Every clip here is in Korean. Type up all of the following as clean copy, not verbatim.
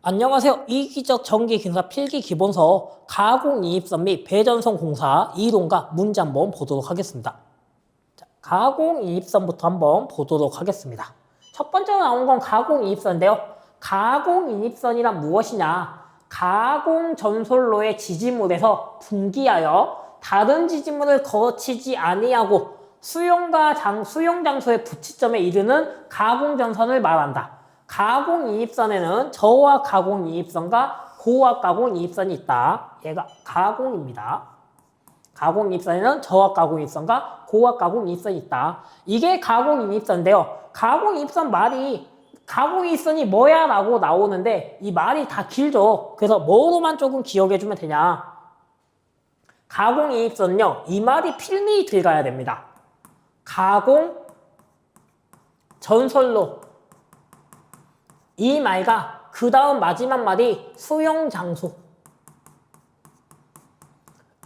안녕하세요. 이기적 전기기능사 필기기본서 가공이입선 및 배전선 공사 이론과 문제 한번 보도록 하겠습니다. 자, 가공이입선부터 한번 보도록 하겠습니다. 첫 번째로 나온 건 가공이입선인데요. 가공이입선이란 무엇이냐? 가공전솔로의 지지물에서 분기하여 다른 지지물을 거치지 아니하고 수용장소의 부치점에 이르는 가공전선을 말한다. 가공이입선에는 저하 가공이입선과 고하 가공이입선이 있다. 얘가 가공입니다. 가공이입선에는 저하 가공이입선과 고하 가공이입선이 있다. 이게 가공이입선인데요. 가공이입선 말이 가공이입선이 뭐야? 라고 나오는데 이 말이 다 길죠. 그래서 뭐로만 조금 기억해주면 되냐? 가공이입선은요. 이 말이 필히 들어가야 됩니다. 가공 전솔로 이 말과 그 다음 마지막 말이 수용장소.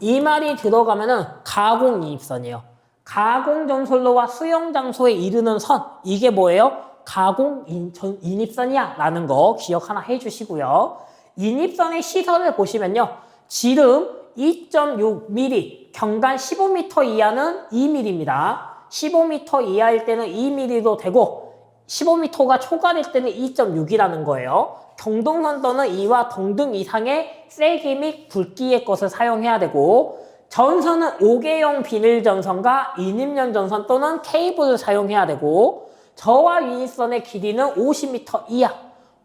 이 말이 들어가면은 가공이입선이에요. 가공전솔로와 수용장소에 이르는 선. 이게 뭐예요? 가공인입선이야 라는 거 기억 하나 해주시고요. 인입선의 시설을 보시면요. 지름 2.6mm, 경간 15m 이하는 2mm입니다. 15m 이하일 때는 2mm도 되고 15m가 초과될 때는 2.6이라는 거예요. 경동선 또는 2와 동등 이상의 세기 및 굵기의 것을 사용해야 되고 전선은 5개형 비닐 전선과 인입용 전선 또는 케이블을 사용해야 되고 저하 인입선의 길이는 50m 이하,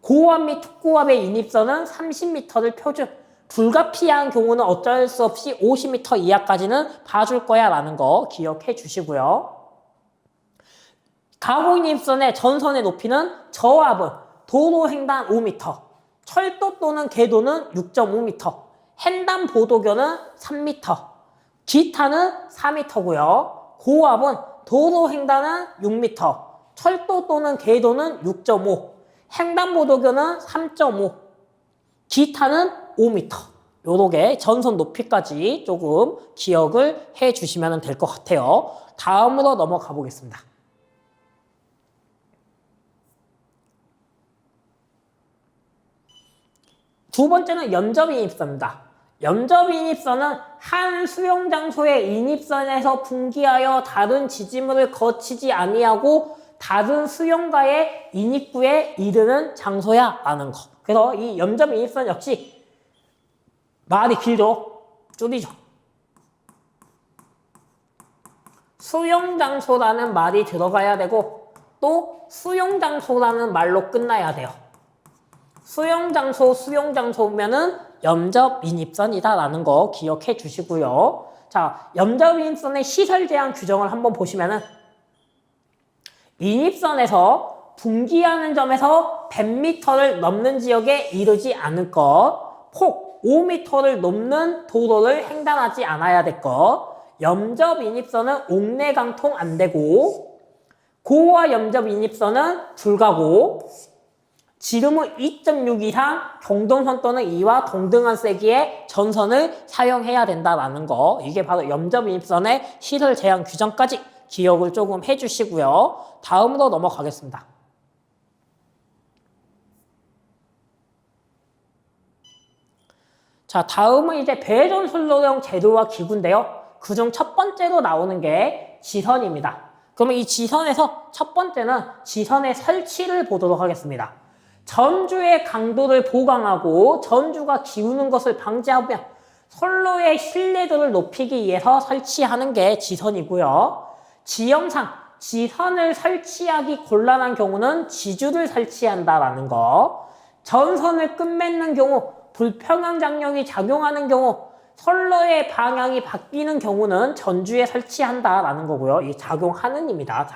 고압 및 특고압의 인입선은 30m를 표준, 불가피한 경우는 어쩔 수 없이 50m 이하까지는 봐줄 거야 라는 거 기억해 주시고요. 가공이입선의 전선의 높이는 저압은 도로횡단 5m, 철도 또는 궤도는 6.5m, 횡단보도교는 3m, 기타는 4m고요. 고압은 도로횡단은 6m, 철도 또는 궤도는 6.5, 횡단보도교는 3.5, 기타는 5m. 요렇게 전선 높이까지 조금 기억을 해 주시면 될 것 같아요. 다음으로 넘어가 보겠습니다. 두 번째는 염접인입선입니다. 염접인입선은 한 수용장소의 인입선에서 분기하여 다른 지지물을 거치지 아니하고 다른 수용가의 인입구에 이르는 장소야 라는 거. 그래서 이 염접인입선 역시 말이 길죠. 줄이죠. 수용장소라는 말이 들어가야 되고 또 수용장소라는 말로 끝나야 돼요. 수용장소면은 염접인입선이다 라는 거 기억해 주시고요. 자, 염접인입선의 시설 제한 규정을 한번 보시면은 인입선에서 분기하는 점에서 100m를 넘는 지역에 이르지 않을 것, 폭 5m를 넘는 도로를 횡단하지 않아야 될 것, 염접인입선은 옥내강통 안 되고, 고와 염접인입선은 불가고, 지름은 2.6 이상 경동선 또는 2와 동등한 세기의 전선을 사용해야 된다라는 거. 이게 바로 염접인입선의 시설 제한 규정까지 기억을 조금 해주시고요. 다음으로 넘어가겠습니다. 자, 다음은 이제 배전솔로용 재료와 기구인데요. 그중 첫 번째로 나오는 게 지선입니다. 그러면 이 지선에서 첫 번째는 지선의 설치를 보도록 하겠습니다. 전주의 강도를 보강하고 전주가 기우는 것을 방지하며 선로의 신뢰도를 높이기 위해서 설치하는 게 지선이고요. 지형상 지선을 설치하기 곤란한 경우는 지주를 설치한다라는 거. 전선을 끝맺는 경우, 불평형 장력이 작용하는 경우, 선로의 방향이 바뀌는 경우는 전주에 설치한다라는 거고요. 이게 작용하는입니다.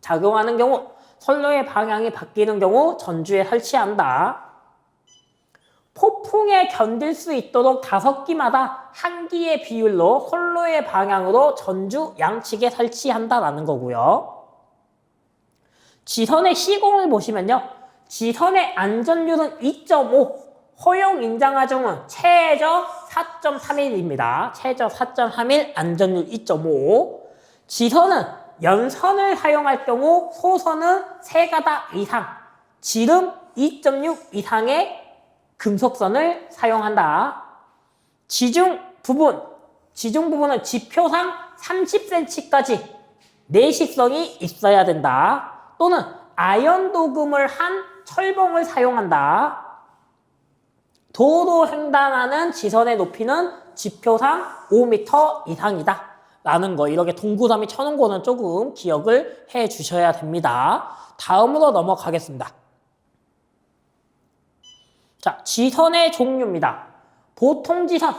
작용하는 경우, 선로의 방향이 바뀌는 경우 전주에 설치한다. 폭풍에 견딜 수 있도록 5기마다 한 기의 비율로 선로의 방향으로 전주 양측에 설치한다라는 거고요. 지선의 시공을 보시면요. 지선의 안전율은 2.5, 허용 인장하정은 최저 4.31입니다. 최저 4.31, 안전율 2.5. 지선은 연선을 사용할 경우 소선은 3가닥 이상, 지름 2.6 이상의 금속선을 사용한다. 지중 부분은 지표상 30cm까지 내시성이 있어야 된다. 또는 아연 도금을 한 철봉을 사용한다. 도로 횡단하는 지선의 높이는 지표상 5m 이상이다. 라는 거, 이렇게 동그라미 쳐놓은 거는 조금 기억을 해 주셔야 됩니다. 다음으로 넘어가겠습니다. 자, 지선의 종류입니다. 보통 지선.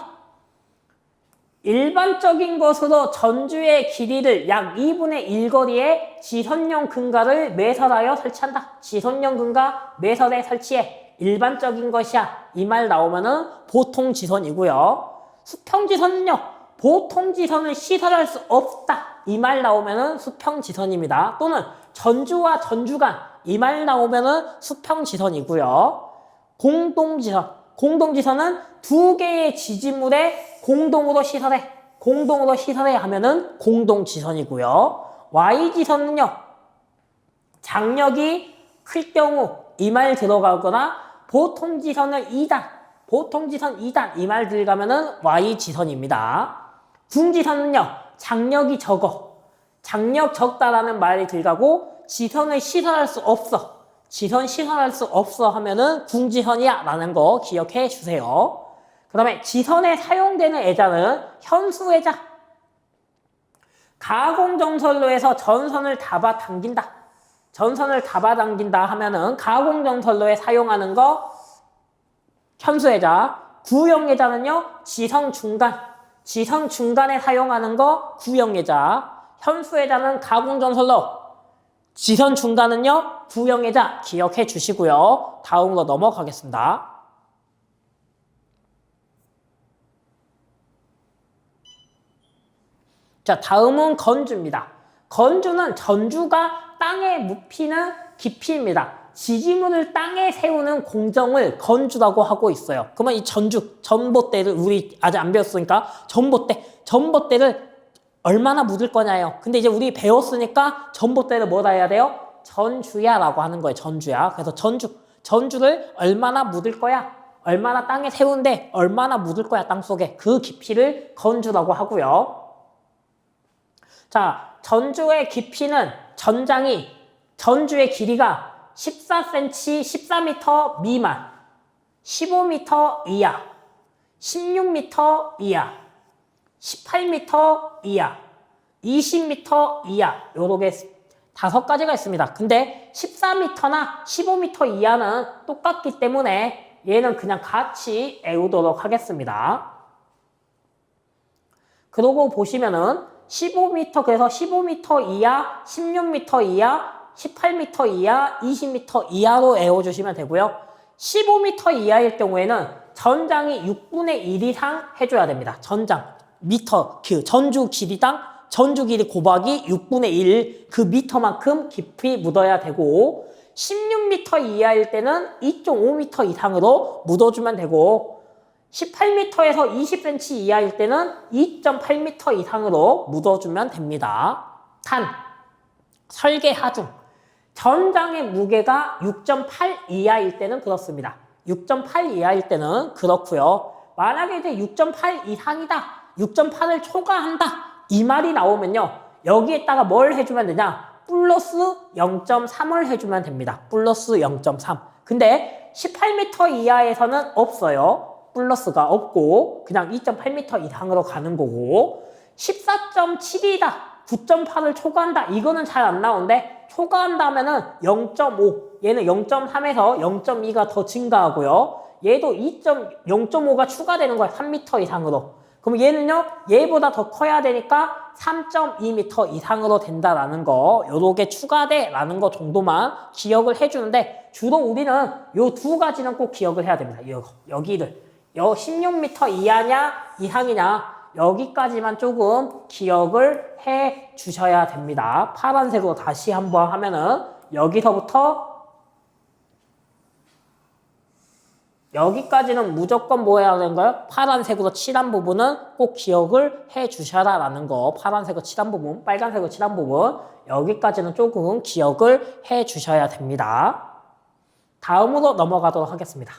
일반적인 것으로 전주의 길이를 약 2분의 1 거리에 지선용 근가를 매설하여 설치한다. 지선용 근가 매설에 설치해. 일반적인 것이야. 이 말 나오면은 보통 지선이고요. 수평 지선은요. 보통 지선을 시설할 수 없다. 이 말 나오면은 수평 지선입니다. 또는 전주와 전주간 이 말 나오면은 수평 지선이고요. 공동 지선. 공동 지선은 두 개의 지지물에 공동으로 시설해 하면은 공동 지선이고요. Y 지선은요. 장력이 클 경우 이 말 들어가거나 보통 지선을 2단, 보통 지선 2단 이 말 들어가면은 Y 지선입니다. 중지선은요. 장력이 적어. 장력 적다라는 말이 들어가고 지선을 시설할 수 없어. 지선 시설할 수 없어 하면은 궁지선이야 라는 거 기억해 주세요. 그 다음에 지선에 사용되는 애자는 현수애자. 가공정선로에서 전선을 잡아당긴다. 전선을 잡아당긴다 하면은 가공정선로에 사용하는 거 현수애자. 구형애자는요. 지선 중간에 사용하는 거 구형애자. 현수애자는 가공정선로. 지선 중간은요. 구형애자 기억해 주시고요. 다음으로 넘어가겠습니다. 자, 다음은 건주입니다. 건주는 전주가 땅에 묻히는 깊이입니다. 지지문을 땅에 세우는 공정을 건주라고 하고 있어요. 그러면 이 전봇대를 우리 아직 안 배웠으니까 전봇대를 얼마나 묻을 거냐요. 근데 이제 우리 배웠으니까 전봇대를 뭐라 해야 돼요? 전주야라고 하는 거예요. 전주야. 그래서 전주를 얼마나 묻을 거야? 얼마나 땅에 세우는데 얼마나 묻을 거야? 땅속에. 그 깊이를 건주라고 하고요. 자, 전주의 깊이는 전주의 길이가 14cm, 14m 미만, 15m 이하, 16m 이하, 18m 이하, 20m 이하, 요렇게 5가지가 있습니다. 근데 14m나 15m 이하는 똑같기 때문에 얘는 그냥 같이 외우도록 하겠습니다. 그러고 보시면은 15m, 그래서 15m 이하, 16m 이하, 18m 이하, 20m 이하로 외워주시면 되고요. 15m 이하일 경우에는 전장이 6분의 1 이상 해줘야 됩니다. 전장, 미터, 전주 길이당 전주 길이 곱하기 6분의 1, 그 미터만큼 깊이 묻어야 되고 16m 이하일 때는 2.5m 이상으로 묻어주면 되고 18m에서 20cm 이하일 때는 2.8m 이상으로 묻어주면 됩니다. 단, 설계 하중. 전장의 무게가 6.8 이하일 때는 그렇습니다. 6.8 이하일 때는 그렇고요. 만약에 이제 6.8 이상이다. 6.8을 초과한다. 이 말이 나오면요. 여기에다가 뭘 해주면 되냐? 플러스 0.3을 해주면 됩니다. 플러스 0.3. 근데 18m 이하에서는 없어요. 플러스가 없고 그냥 2.8m 이상으로 가는 거고 14.7이다. 9.8을 초과한다. 이거는 잘 안 나오는데 초과한다면은 0.5. 얘는 0.3에서 0.2가 더 증가하고요. 얘도 0.5가 추가되는 거야. 3m 이상으로. 그럼 얘는요. 얘보다 더 커야 되니까 3.2m 이상으로 된다라는 거. 요렇게 추가돼라는 거 정도만 기억을 해주는데 주로 우리는 요 2가지는 꼭 기억을 해야 됩니다. 여기를. 16m 이하냐 이상이냐 여기까지만 조금 기억을 해 주셔야 됩니다. 파란색으로 다시 한번 하면은 여기서부터 여기까지는 무조건 뭐 해야 되는 거예요? 파란색으로 칠한 부분은 꼭 기억을 해 주셔라 라는 거. 파란색으로 칠한 부분, 빨간색으로 칠한 부분 여기까지는 조금 기억을 해 주셔야 됩니다. 다음으로 넘어가도록 하겠습니다.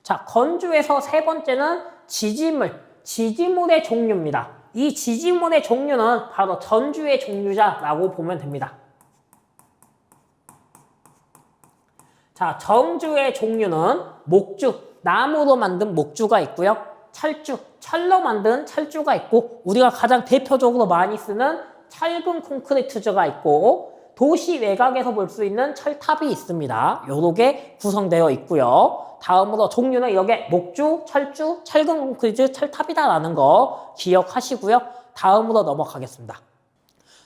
자, 건조에서 세 번째는 지지물, 지지물의 종류입니다. 이 지지물의 종류는 바로 전주의 종류자라고 보면 됩니다. 자, 전주의 종류는 목주, 나무로 만든 목주가 있고요. 철주, 철로 만든 철주가 있고, 우리가 가장 대표적으로 많이 쓰는 철근 콘크리트주가 있고, 도시 외곽에서 볼 수 있는 철탑이 있습니다. 요렇게 구성되어 있고요. 다음으로 종류는 이렇게 목주, 철주, 철근 콘크리트, 철탑이다라는 거 기억하시고요. 다음으로 넘어가겠습니다.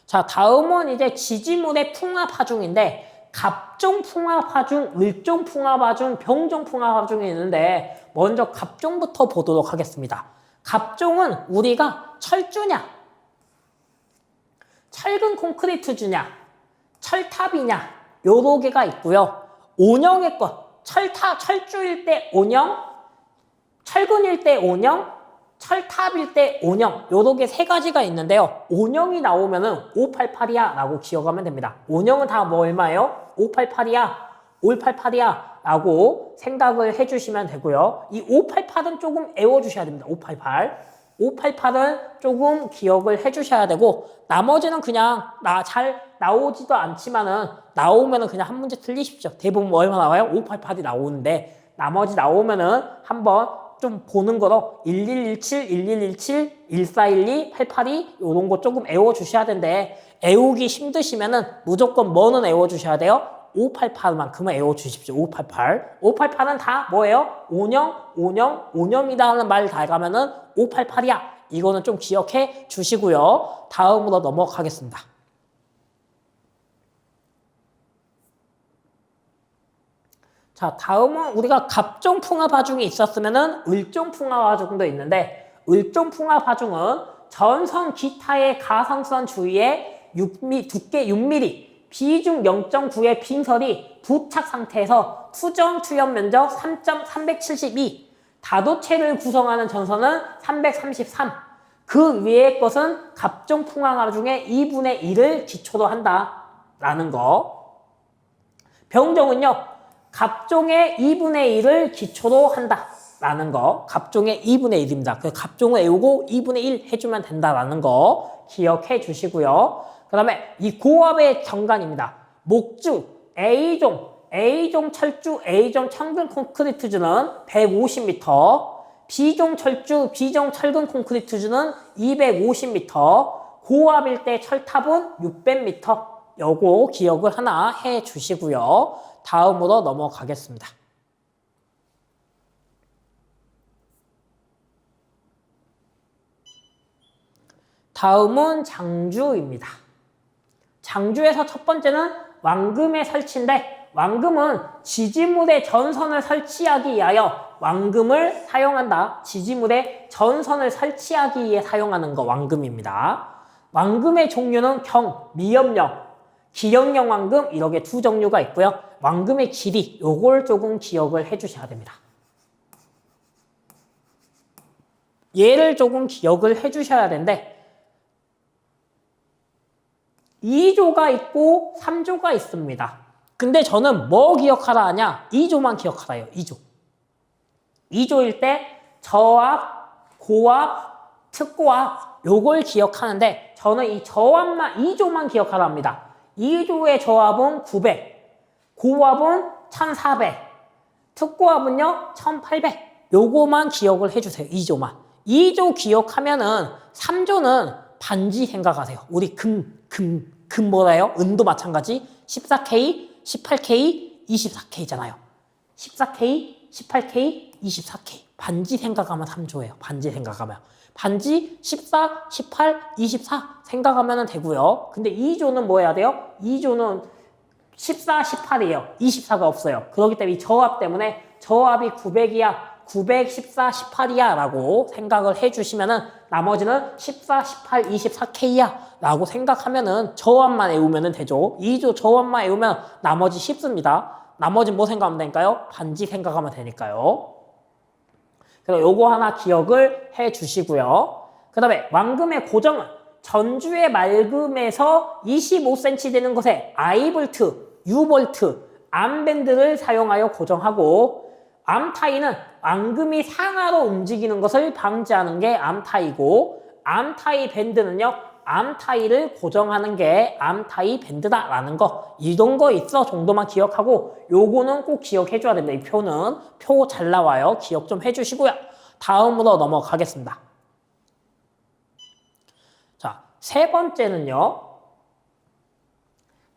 자, 다음은 이제 지지물의 풍합하중인데, 갑종 풍합하중, 을종 풍합하중, 병종 풍합하중이 있는데 먼저 갑종부터 보도록 하겠습니다. 갑종은 우리가 철주냐, 철근 콘크리트주냐, 철탑이냐 요러 개가 있고요. 온형의 것, 철주일 때 온형, 철근일 때 온형, 철탑일 때 온형 요러 개 세 가지가 있는데요. 온형이 나오면은 588이야 라고 기억하면 됩니다. 온형은 다 뭐 얼마예요? 588이야, 588이야 라고 생각을 해주시면 되고요. 이 588은 조금 애워주셔야 됩니다. 588은 조금 기억을 해주셔야 되고, 나머지는 그냥 잘 나오지도 않지만은 나오면은 그냥 한 문제 틀리십시오. 대부분 뭐 얼마 나와요? 588이 나오는데 나머지 나오면은 한번 좀 보는 거로 1117, 1117, 1412, 882 요런 거 조금 애워주셔야 되는데, 애우기 힘드시면은 무조건 뭐는 애워주셔야 돼요? 588만큼은 애워주십시오. 588. 588은 다 뭐예요? 온형이라는 말 다 가면은 588이야. 이거는 좀 기억해 주시고요. 다음으로 넘어가겠습니다. 자, 다음은 우리가 갑종 풍합하중이 있었으면은 을종 풍합하중도 있는데, 을종 풍합하중은 전선 기타의 가상선 주위에 두께 6mm, 비중 0.9의 빈설이 부착 상태에서 투정 투연 면적 3.372, 다도체를 구성하는 전선은 333, 그 위의 것은 갑종 풍합하중의 2분의 1을 기초로 한다라는 거. 병종은요, 갑종의 2분의 1을 기초로 한다라는 거. 갑종의 2분의 1입니다. 그 갑종을 외우고 2분의 1 해주면 된다라는 거 기억해 주시고요. 그 다음에 이 고압의 정관입니다. 목주, A종 철주, A종 철근 콘크리트주는 150m, B종 철주, B종 철근 콘크리트주는 250m, 고압일 때 철탑은 600m. 요거 기억을 하나 해 주시고요. 다음으로 넘어가겠습니다. 다음은 장주입니다. 장주에서 첫 번째는 왕금의 설치인데, 왕금은 지지물의 전선을 설치하기 위하여 왕금을 사용한다. 지지물의 전선을 설치하기 위해 사용하는 거 왕금입니다. 왕금의 종류는 미염령, 기형령 왕금 이렇게 두 종류가 있고요. 왕금의 길이 요걸 조금 기억을 해주셔야 됩니다. 얘를 조금 기억을 해주셔야 되는데, 2조가 있고 3조가 있습니다. 근데 저는 뭐 기억하라 하냐? 2조만 기억하라요. 2조. 2조일 때 저압, 고압, 특고압 요걸 기억하는데, 저는 이 저압만 2조만 기억하라 합니다. 2조의 저압은 900, 고압은 1400, 특고압은요 1800. 요거만 기억을 해주세요. 2조만. 2조 기억하면은 3조는 반지 생각하세요. 우리 금 뭐라요? 은도 마찬가지. 14K, 18K, 24K잖아요. 14K, 18K, 24K. 반지 생각하면 3조예요. 반지 생각하면. 반지 14, 18, 24 생각하면 되고요. 근데 2조는 뭐 해야 돼요? 2조는 14, 18이에요. 24가 없어요. 그렇기 때문에 이 저압 때문에 저압이 900이야. 900, 14, 18이야 라고 생각을 해주시면은 나머지는 14, 18, 24K야 라고 생각하면은 저압만 외우면 되죠. 2조 저압만 외우면 나머지 쉽습니다. 나머지 뭐 생각하면 되니까요? 반지 생각하면 되니까요. 그래서 요거 하나 기억을 해 주시고요. 그 다음에 왕금의 고정은 전주의 맑음에서 25cm 되는 곳에 I볼트, U볼트, 암밴드를 사용하여 고정하고 암타이는 앙금이 상하로 움직이는 것을 방지하는 게 암타이고 암타이 밴드는요. 암타이를 고정하는 게 암타이 밴드다라는 거. 이런 거 있어 정도만 기억하고 요거는 꼭 기억해 줘야 됩니다. 이 표는 표 잘 나와요. 기억 좀 해주시고요. 다음으로 넘어가겠습니다. 자, 세 번째는요.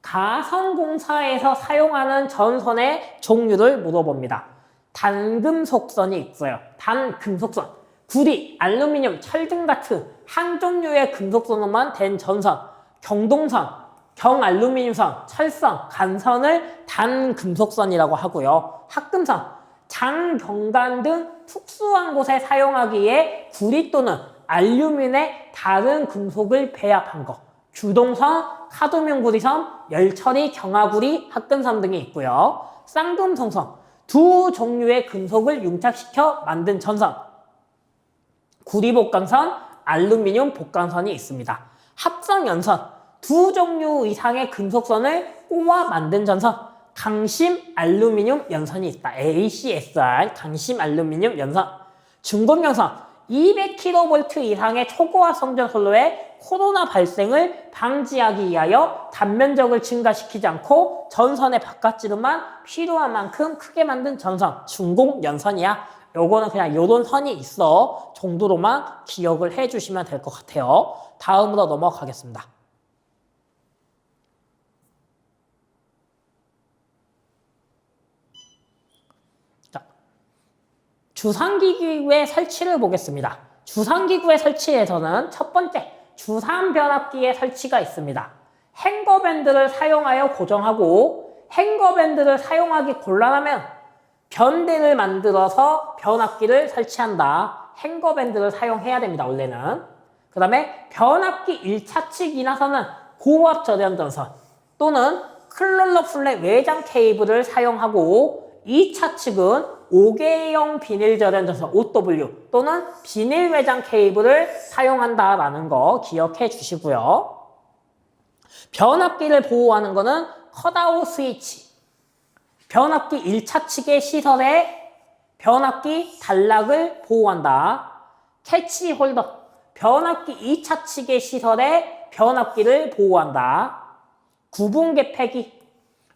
가선공사에서 사용하는 전선의 종류를 물어봅니다. 단금속선이 있어요. 단금속선. 구리, 알루미늄, 철 등 같은 한 종류의 금속선으로만 된 전선, 경동선, 경알루미늄선, 철선, 간선을 단금속선이라고 하고요. 합금선, 장경관 등 특수한 곳에 사용하기에 구리 또는 알루미늄의 다른 금속을 배합한 것. 주동선, 카드뮴 구리선, 열처리, 경화구리, 합금선 등이 있고요. 쌍금성선, 두 종류의 금속을 융착시켜 만든 전선. 구리복강선, 알루미늄 복강선이 있습니다. 합성연선, 두 종류 이상의 금속선을 꼬아 만든 전선. 강심 알루미늄 연선이 있다. ACSR, 강심 알루미늄 연선. 중공연선, 200kV 이상의 초고압 성전선로의 코로나 발생을 방지하기 위하여 단면적을 증가시키지 않고 전선의 바깥지름만 필요한 만큼 크게 만든 전선, 중공연선이야. 요거는 그냥 요런 선이 있어 정도로만 기억을 해주시면 될 것 같아요. 다음으로 넘어가겠습니다. 자, 주상기구의 설치를 보겠습니다. 주상기구의 설치에서는 첫 번째, 주상변압기의 설치가 있습니다. 행거밴드를 사용하여 고정하고 행거밴드를 사용하기 곤란하면 변대를 만들어서 변압기를 설치한다. 행거밴드를 사용해야 됩니다. 원래는. 그 다음에 변압기 1차 측 인하선은 고압 절연전선 또는 클롤러 플랫 외장 케이블을 사용하고 2차 측은 5개형 비닐 절연전선 OW 또는 비닐 외장 케이블을 사용한다라는 거 기억해 주시고요. 변압기를 보호하는 거는 컷아웃 스위치, 변압기 1차 측의 시설에 변압기 단락을 보호한다. 캐치 홀더, 변압기 2차 측의 시설에 변압기를 보호한다. 구분개폐기,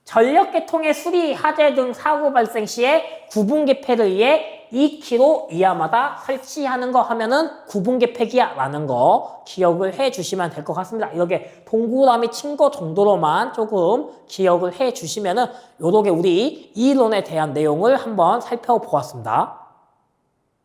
전력계통의 수리, 화재 등 사고 발생 시에 구분개폐를 위해 2km 이하마다 설치하는 거 하면은 구분개폐기야 라는 거 기억을 해 주시면 될 것 같습니다. 이렇게 동그라미 친 거 정도로만 조금 기억을 해 주시면은 요렇게 우리 이론에 대한 내용을 한번 살펴보았습니다.